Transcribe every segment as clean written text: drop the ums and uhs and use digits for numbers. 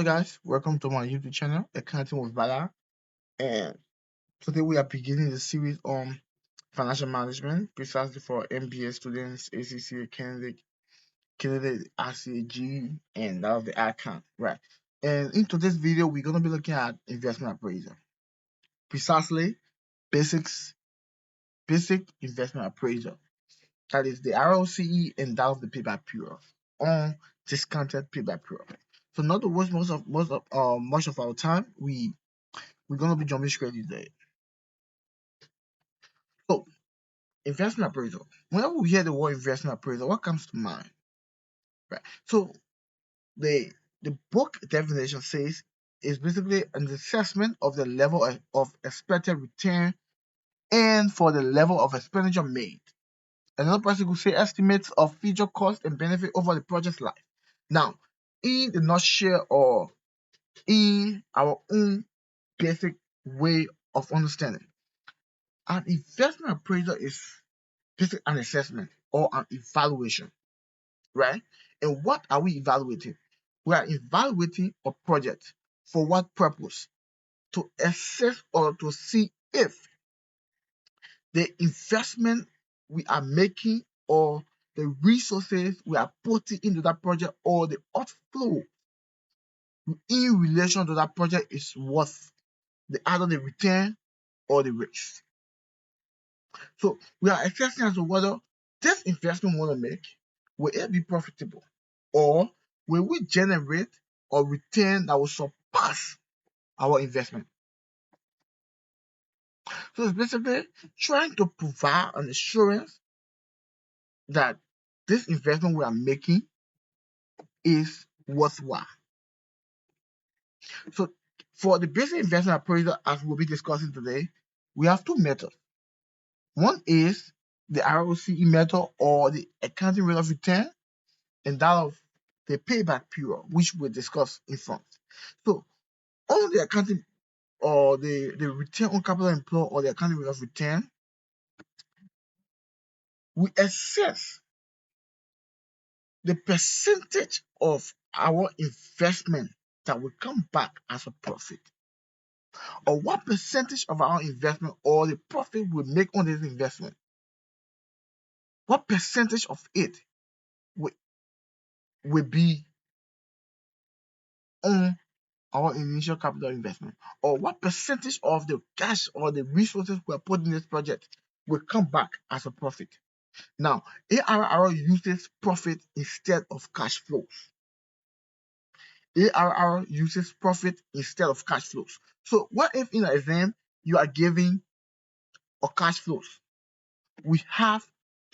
guys, welcome to my YouTube channel, Accounting with Ballah. And today we are beginning the series on financial management, precisely for MBA students, ACCA candidate ICAG, and now the ICAN, right? And in today's video, we're going to be looking at investment appraisal, precisely basics, basic investment appraisal. That is the ROCE and that of the payback period on discounted payback period. So not to waste much of our time, we're gonna be jumping straight into it. So investment appraisal. Whenever we hear the word investment appraisal, what comes to mind? Right. So the book definition says it's basically an assessment of the level of expected return and for the level of expenditure made. Another person could say estimates of future cost and benefit over the project's life. Now, in the nutshell or in our own basic way of understanding, an investment appraisal is basically an assessment or an evaluation, right? And what are we evaluating? We are evaluating a project for what purpose? To assess or to see if the investment we are making or the resources we are putting into that project or the outflow in relation to that project is worth either the return or the risk. So we are assessing as to whether this investment we want to make will it be profitable or will we generate a return that will surpass our investment. So it's basically trying to provide an assurance that this investment we are making is worthwhile. So for the basic investment appraisal, as we'll be discussing today, we have two methods. One is the ROCE method or the accounting rate of return, and that of the payback period, which we'll discuss in front. So on the accounting or the return on capital employed or the accounting rate of return, we assess the percentage of our investment that will come back as a profit, or what percentage of our investment or the profit we make on this investment, what percentage of it will be on our initial capital investment, or what percentage of the cash or the resources we are putting in this project will come back as a profit. Now, ARR uses profit instead of cash flows. ARR uses profit instead of cash flows. So what if in an exam you are giving a cash flows? We have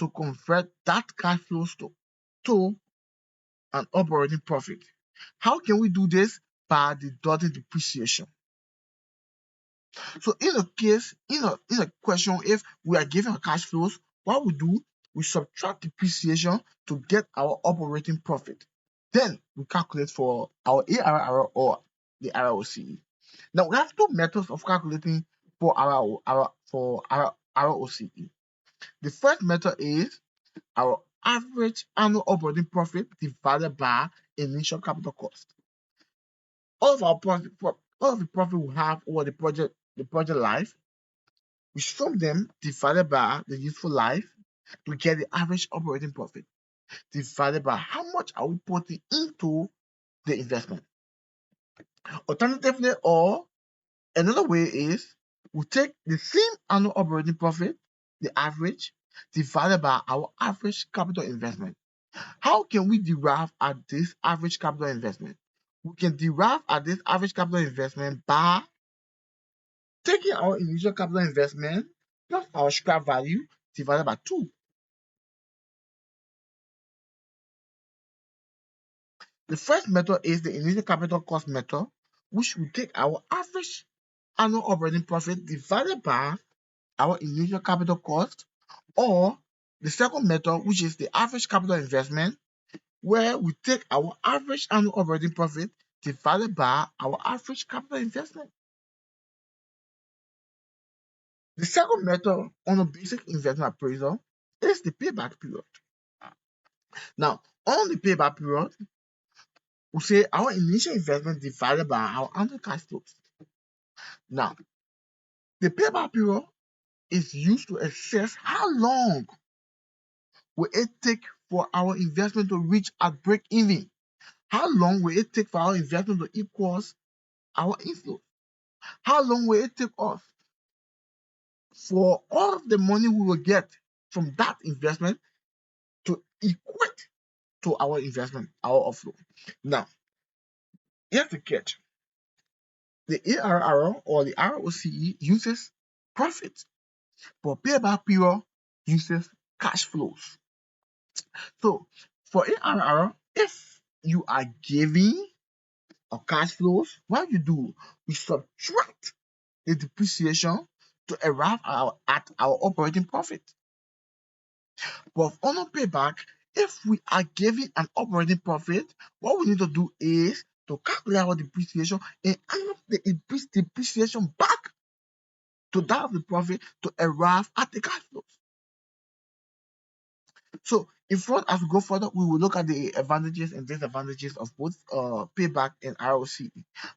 to convert that cash flows to an operating profit. How can we do this? By deducting depreciation. So in a case, in a question, if we are given a cash flows, what we do, we subtract depreciation to get our operating profit. Then we calculate for our ARR or the ROCE. Now we have two methods of calculating for our ROCE. The first method is our average annual operating profit divided by initial capital cost. All of the profit we have over the project life, we sum them divided by the useful life to get the average operating profit divided by how much are we putting into the investment. Alternatively, or another way is we take the same annual operating profit, the average, divided by our average capital investment. How can we derive at this average capital investment? We can derive at this average capital investment by taking our initial capital investment plus our scrap value divided by 2. The first method is the initial capital cost method, which will take our average annual operating profit divided by our initial capital cost, or the second method, which is the average capital investment, where we take our average annual operating profit divided by our average capital investment. The second method on a basic investment appraisal is the payback period. Now, on the payback period, we say our initial investment divided by our annual cash flows. Now, the payback period is used to assess how long will it take for our investment to reach at break even. How long will it take for our investment to equals our inflow? How long will it take us for all of the money we will get from that investment to equate to our investment, our outflow? Now, here's the catch. The ARR or the ROCE uses profit, but payback period uses cash flows. So for ARR, if you are giving or cash flows, what you do, we subtract the depreciation to arrive at our operating profit. But on a payback, if we are giving an operating profit, what we need to do is to calculate our depreciation and add the depreciation back to that of the profit to arrive at the cash flows. So in front, as we go further, we will look at the advantages and disadvantages of both payback and ROCE.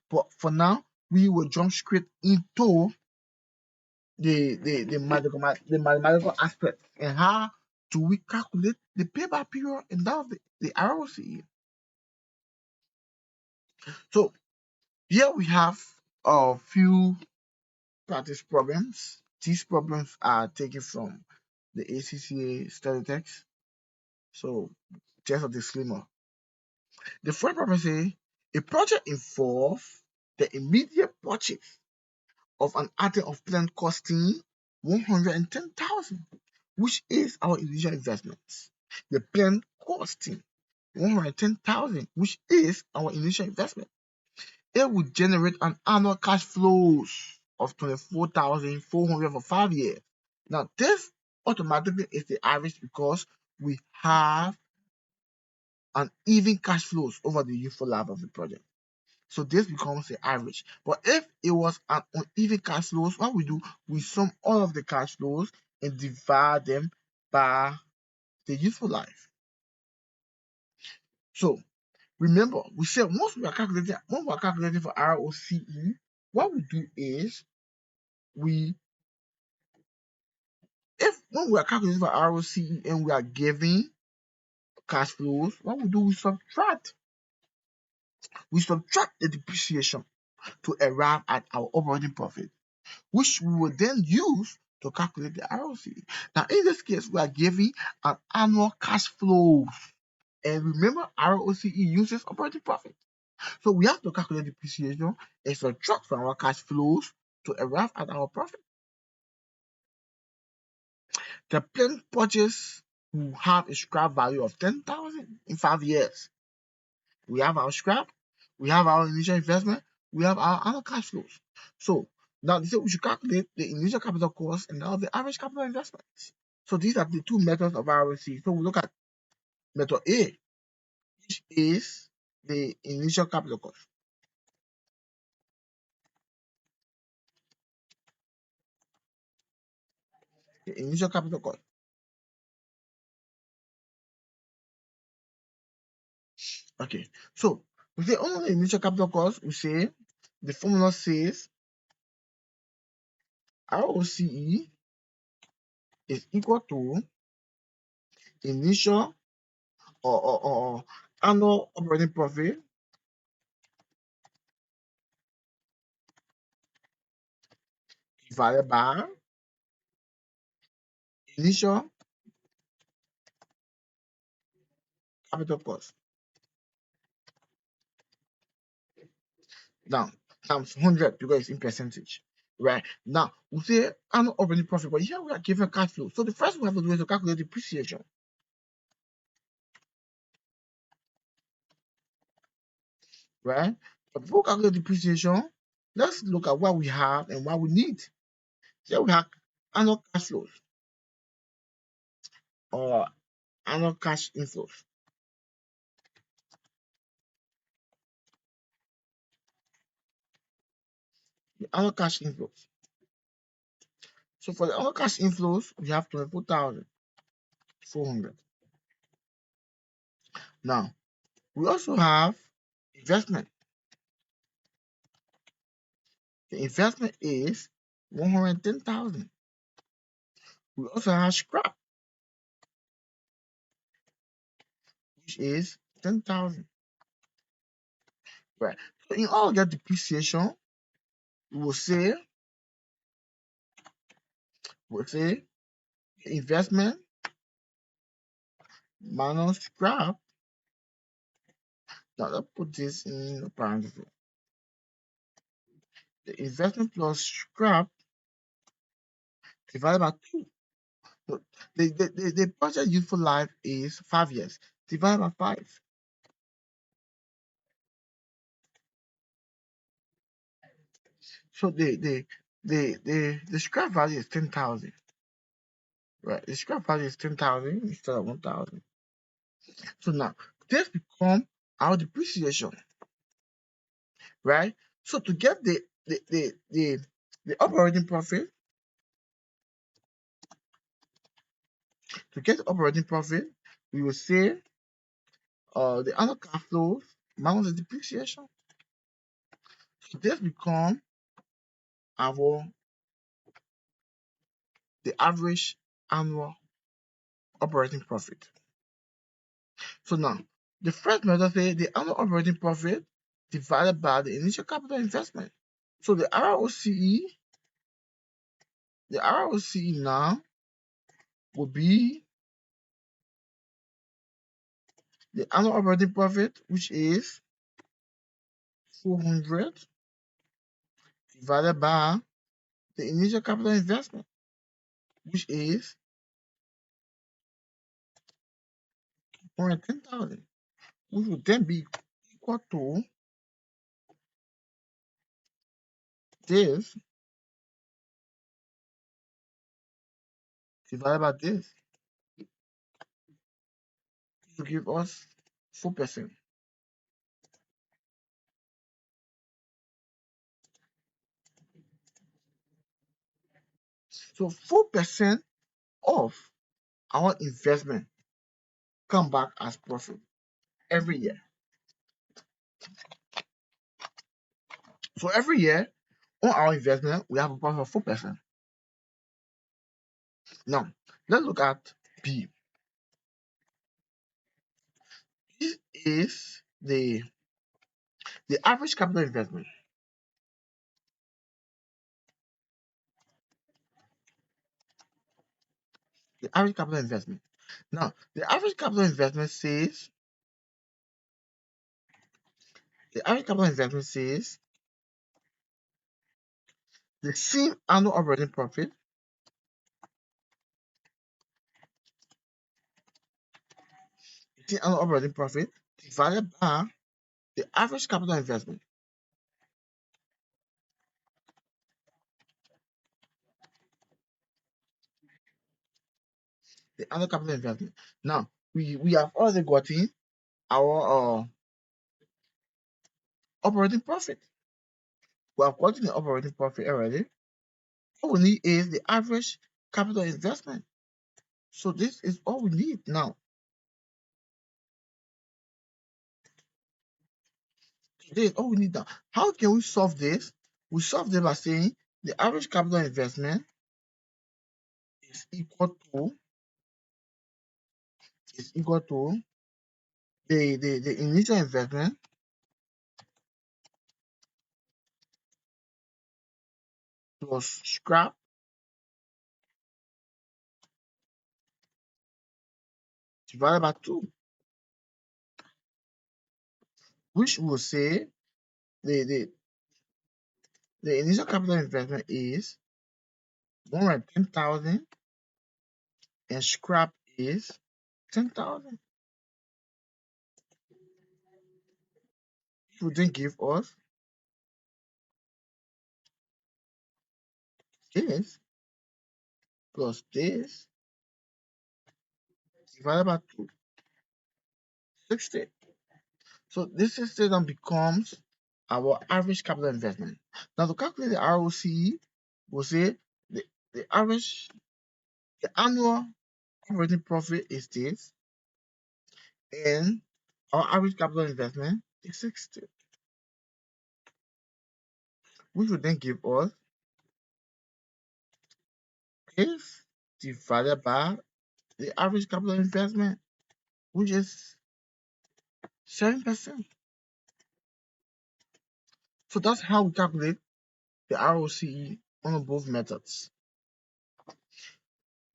But for now, we will jump straight into the mathematical aspect and how do we calculate the payback period and that of the ROCE. So here we have a few practice problems. These problems are taken from the ACCA study text. So just a disclaimer. The first problem says a project involves the immediate purchase of an item of plant costing 110,000, which is our initial investment. The plant costing 110,000, which is our initial investment. It will generate an annual cash flows of 24,400 for 5 years. Now, this automatically is the average because we have an even cash flows over the useful life of the project. So this becomes the average. But if it was an uneven cash flows, what we do, we sum all of the cash flows and divide them by the useful life. So remember, we said when we are calculating for ROCE, what we do is when we are calculating for ROCE and we are giving cash flows, what we do, we subtract the depreciation to arrive at our operating profit, which we will then use to calculate the ROCE. Now, in this case, we are giving an annual cash flows. And remember, ROCE uses operating profit. So we have to calculate depreciation and subtract from our cash flows to arrive at our profit. The planned purchase will have a scrap value of 10,000 in 5 years. We have our scrap, we have our initial investment, we have our annual cash flows. So now they say we should calculate the initial capital cost and now the average capital investments. So these are the two methods of ROCE. So we look at method A, which is the initial capital cost. The initial capital cost. Okay, so we say on the initial capital cost, we say the formula says ROCE is equal to initial or annual operating profit divided by initial capital cost. Now, times 100 because it's in percentage. Right now, we say annual operating profit, but here we are given cash flow. So the first we have to do is to calculate depreciation. Right? But before we calculate depreciation, let's look at what we have and what we need. Here we have annual cash flows or annual cash inflows. The annual cash inflows. So for the annual cash inflows, we have 24,400. Now, we also have investment. The investment is 110,000. We also have scrap, which is 10,000. Right. So in order to get depreciation, we will say investment minus scrap. Now let's put this in parentheses. The investment plus scrap divided by 2. So the project useful life is 5 years. Divided by 5. So the scrap value is 10,000. Right? The scrap value is 10,000 instead of 1,000. So now this become our depreciation. Right? So to get the operating profit, we will say the annual cash flows minus the depreciation. So this become our the average annual operating profit. So now the first method say the annual operating profit divided by the initial capital investment. So the ROCE now will be the annual operating profit, which is 400 divided by the initial capital investment, which is 110,000, which would then be equal to this divided by this to give us 4%. So 4% of our investment come back as profit every year. So every year on our investment, we have a profit of 4%. Now, let's look at B. This is the average capital investment. The average capital investment. Now, the average capital investment says the same annual operating profit divided by the average capital investment. The annual capital investment. Now, we have already gotten our operating profit. We have gotten the operating profit already. All we need is the average capital investment. So this is all we need now. This is all we need now. How can we solve this? We solve this by saying the average capital investment is equal to the initial investment plus scrap divided by 2, which will say the initial capital investment is 110,000 and scrap is 10,000. It would then give us this plus this divided by 2, 60. So this 60 then becomes our average capital investment. Now to calculate the ROCE, we'll say the annual operating profit is this, and our average capital investment is 60, which would then give us is divided by the average capital investment, which is 7%. So that's how we calculate the ROCE on both methods.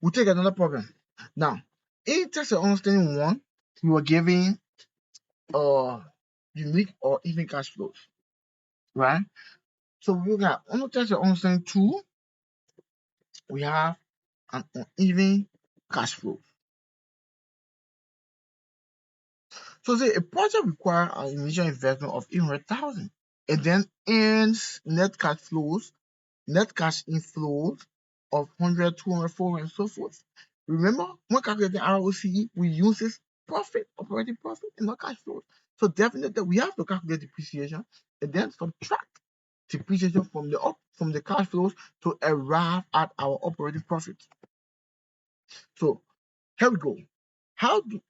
We'll take another problem. Now, in test of understanding one, we were giving unique or even cash flows, right? So we got on test of understanding two, we have an uneven cash flow. So say a project requires an initial investment of 800,000 and then earns net cash inflows of 100, 200, 400, and so forth. Remember, when calculating ROCE, we use this profit, operating profit, and not cash flows. So definitely we have to calculate depreciation and then subtract depreciation from the cash flows to arrive at our operating profit. So here we go.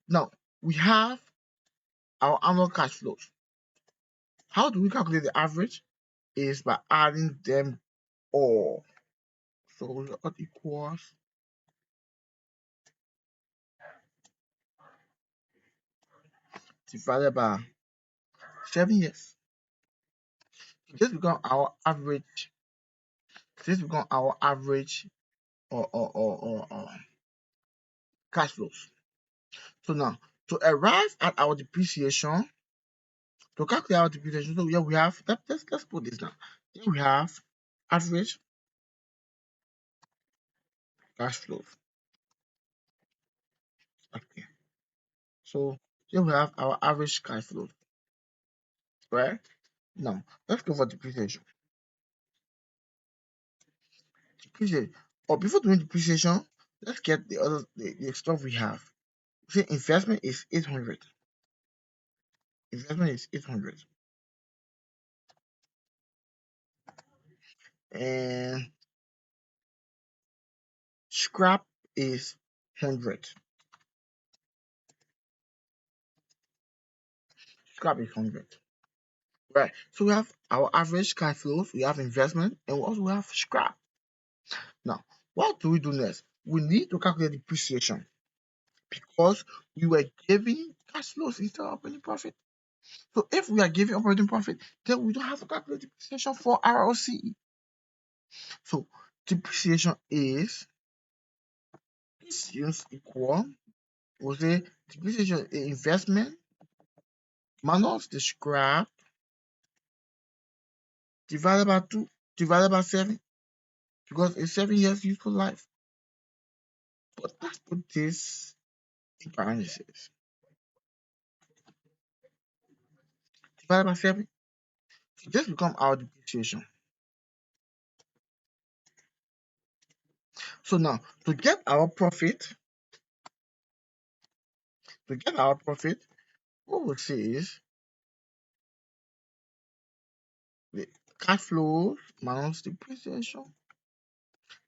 Now we have our annual cash flows. How do we calculate the average? Is by adding them all. So what equals divided by 7 years. This become our average. This become our average or cash flows. So now to arrive at our depreciation, to calculate our depreciation, so here we have let's put this down. Here we have average cash flows. Okay. So here we have our average cash flows, right? Now let's go for depreciation. Depreciation. Or before doing depreciation, let's get the stuff we have. See, investment is 800. Investment is 800. And scrap is 100. Scrap is 100. Right. So we have our average cash flows, we have investment, and we also have scrap. Now, what do we do next? We need to calculate depreciation because we were giving cash flows instead of operating profit. So if we are giving operating profit, then we don't have to calculate depreciation for ROCE. So depreciation is equal, we'll say depreciation is investment minus the scrap divided by 2 divided by 7 because it's 7 years useful life. But let's put this in parentheses. Divided by 7. So this becomes our depreciation. So now to get our profit, what we'll say is the cash flows minus depreciation.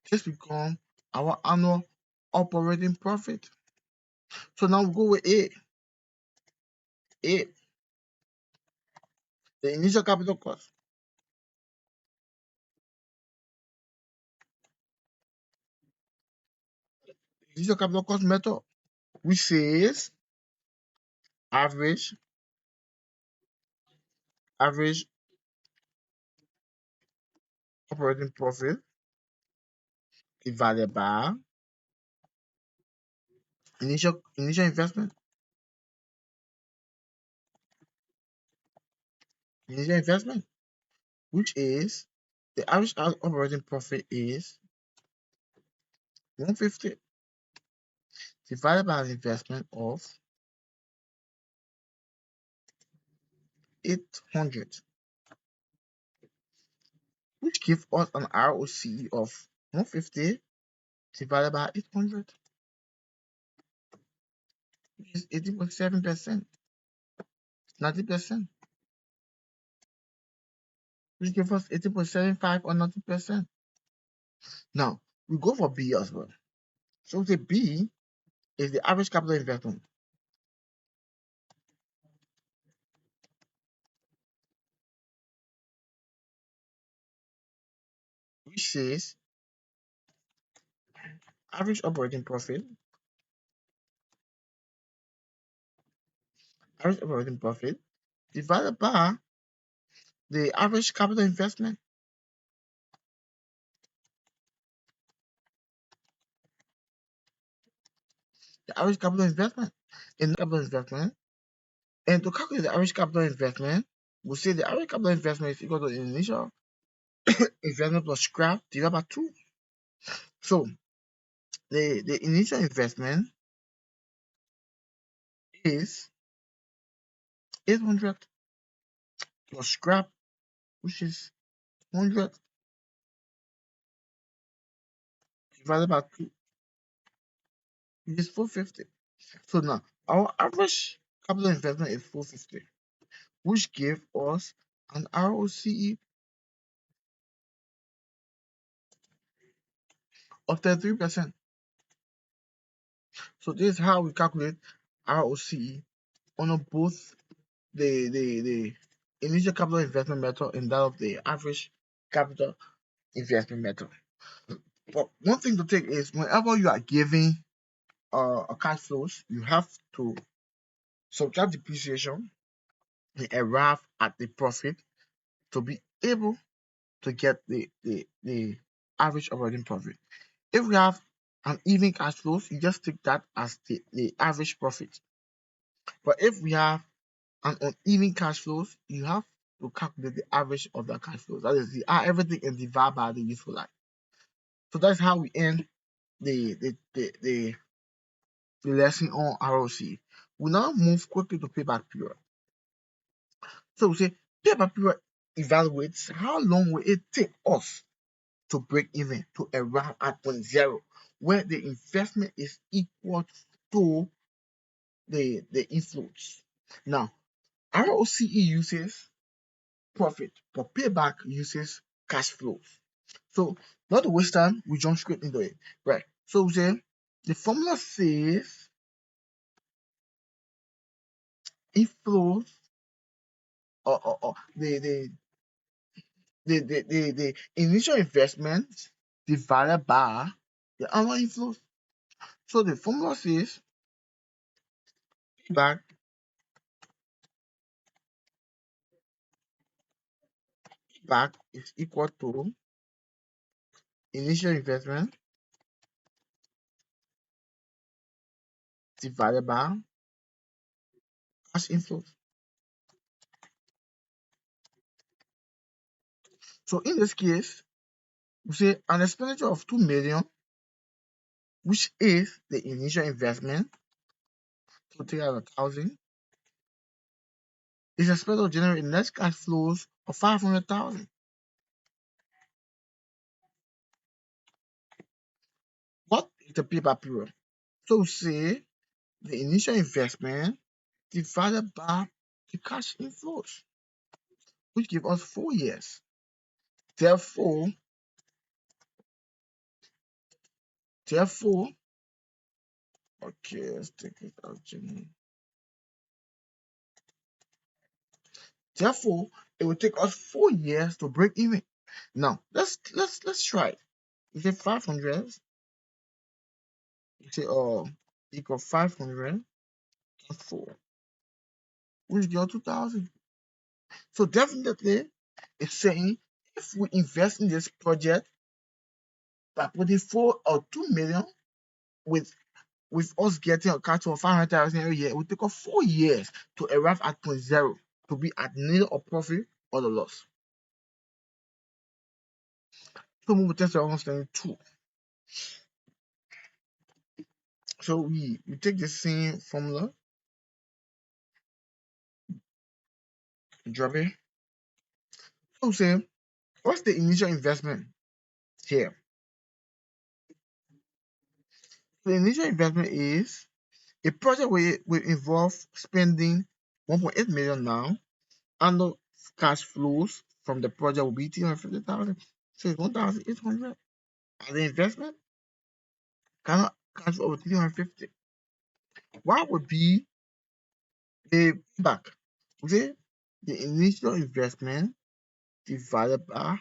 This becomes our annual operating profit. So now we go with A. The initial capital cost. Initial capital cost method, which says average operating profit divided by initial investment. Which is the average operating profit is 150 divided by an investment of 800, which gives us an ROCE of 150 divided by 800, which is 80.7%, 90%, which gives us 80.75 or 90%. Now we go for B as well. So the B is the average capital investment. which says average operating profit divided by the average capital investment. The average capital investment. And to calculate the average capital investment, we say the average capital investment is equal to the initial investment plus scrap divided by 2. So the initial investment is 800 plus scrap, which is 100 divided by 2, which is 450. So now our average capital investment is 450, which gave us an ROCE of 33%. So this is how we calculate ROCE on both the initial capital investment method and that of the average capital investment method. But one thing to take is whenever you are giving a cash flows, you have to subtract depreciation and arrive at the profit to be able to get the average operating profit. If we have an even cash flows, you just take that as the average profit. But if we have an uneven cash flows, you have to calculate the average of the cash flows. That is everything is divided by the useful life. So that's how we end the lesson on ROC. We now move quickly to payback period. So we say payback period evaluates how long will it take us to break even to arrive at point zero, where the investment is equal to the inflows. Now, ROCE uses profit, but payback uses cash flows. So, not to waste time, we jump straight into it. Right. So we say the formula says inflows or the initial investment divided by the annual inflows. So the formula says payback is equal to initial investment divided by cash inflows. So in this case, we say an expenditure of 2 million, which is the initial investment, so take out 1,000, is expected to generate net cash flows of 500,000. What is the payback period? So we say the initial investment divided by the cash inflows, which give us 4 years. Therefore, okay, let's take it out. Therefore, it will take us 4 years to break even. Now, let's try it. You say 500. You say equal 500 plus 4, which give 2,000. So definitely, it's saying if we invest in this project by putting 4 or 2 million with us getting a capital of 500,000 every year, it will take us 4 years to arrive at point zero to be at nil or profit or the loss. So move to test understanding 2. So we take the same formula, drop it. So say, what's the initial investment here? The initial investment is a project will involve spending 1.8 million now, and the cash flows from the project will be 350,000. So it's 1,800. And the investment cannot cash flow over 350. What would be the payback? Okay, the initial investment divided by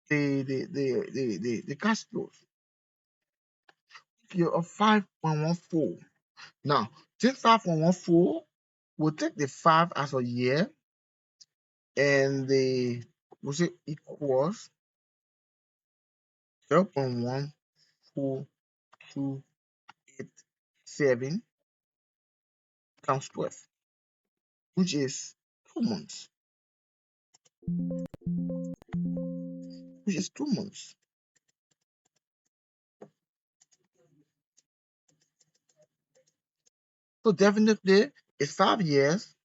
the cash flows here of 5.14. Now, this 5.14 we'll take the 5 as a year, and the we'll say equals 0.14287 times 12, which is 2 months. Which is 2 months. So definitely it's 5 years.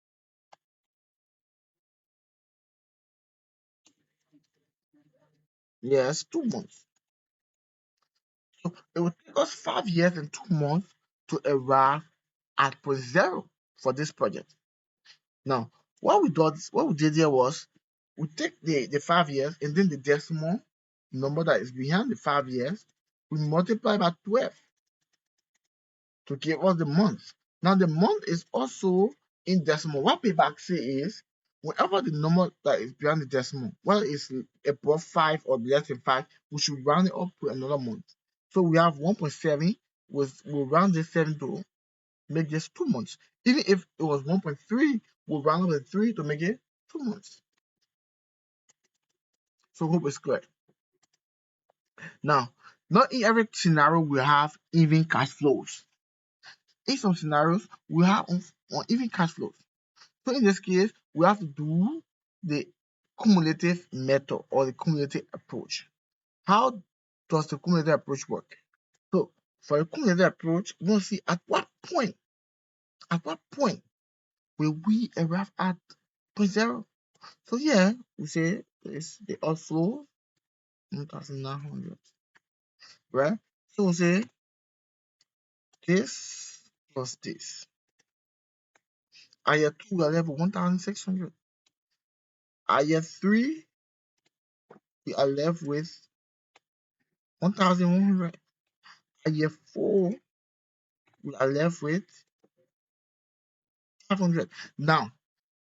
Yes, 2 months. So it will take us 5 years and 2 months to arrive at point zero for this project. Now, what we did here was we take the 5 years and then the decimal number that is behind the 5 years, we multiply by 12 to give us the month. Now the month is also in decimal. What payback say is whenever the number that is behind the decimal, whether it's above 5 or less than 5, we should round it up to another month. So we have 1.7, we'll round this 7 to make this 2 months. Even if it was 1.3, we'll round up the 3 to make it 2 months. So hope it's clear. Now, not in every scenario we have even cash flows. In some scenarios, we have uneven cash flows. So in this case, we have to do the cumulative method or the cumulative approach. How does the cumulative approach work? So for the cumulative approach, we want to see at what point will we arrive at point zero. So here we say it's the outflow 1,900, right? So we say this plus this. At year 2, we are left with 1,600. At year 3, we are left with 1,100. At year 4, we are left with 500. Now,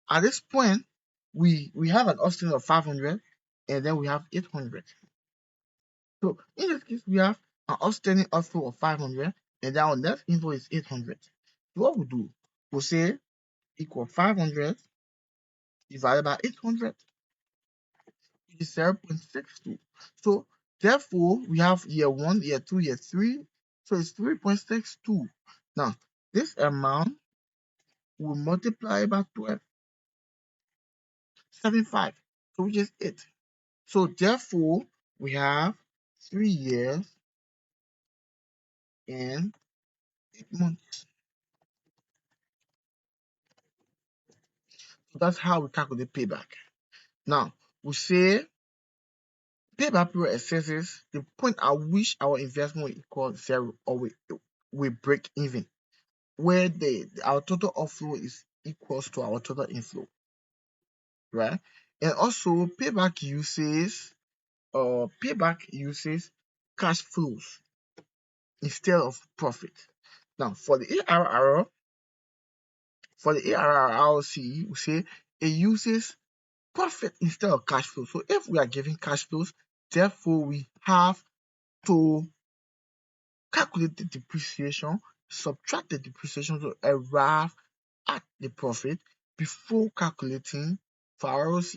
at this point, we have an outstanding of 500, and then we have 800. So in this case, we have an outstanding outflow of 500, and then our net inflow is 800. So what we do, we'll say equal 500 divided by 800, which is 0.62. So therefore, we have year 1, year 2, year 3. So it's 3.62. Now, this amount will multiply by 12, 75, so which is 8. So therefore, we have 3 years and 8 months. So that's how we calculate payback. Now, we say payback period assesses the point at which our investment will equal zero or we break even, where our total outflow is equals to our total inflow, right? And also payback uses cash flows instead of profit. Now for the ARR ROCE, we say it uses profit instead of cash flow. So if we are giving cash flows, therefore we have to calculate the depreciation, subtract the depreciation to arrive at the profit before calculating for ROCE.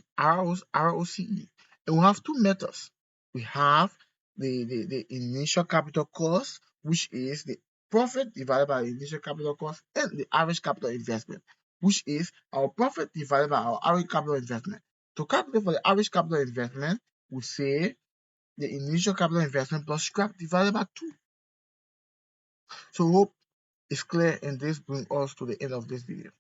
And we have two methods. We have the initial capital cost, which is the profit divided by the initial capital cost, and the average capital investment, which is our profit divided by our average capital investment. To calculate for the average capital investment, we say the initial capital investment plus scrap divided by 2. So hope it's clear, and this brings us to the end of this video.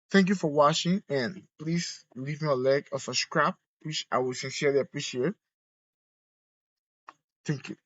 Thank you for watching, and please leave me a like or subscribe, which I will sincerely appreciate. Thank you.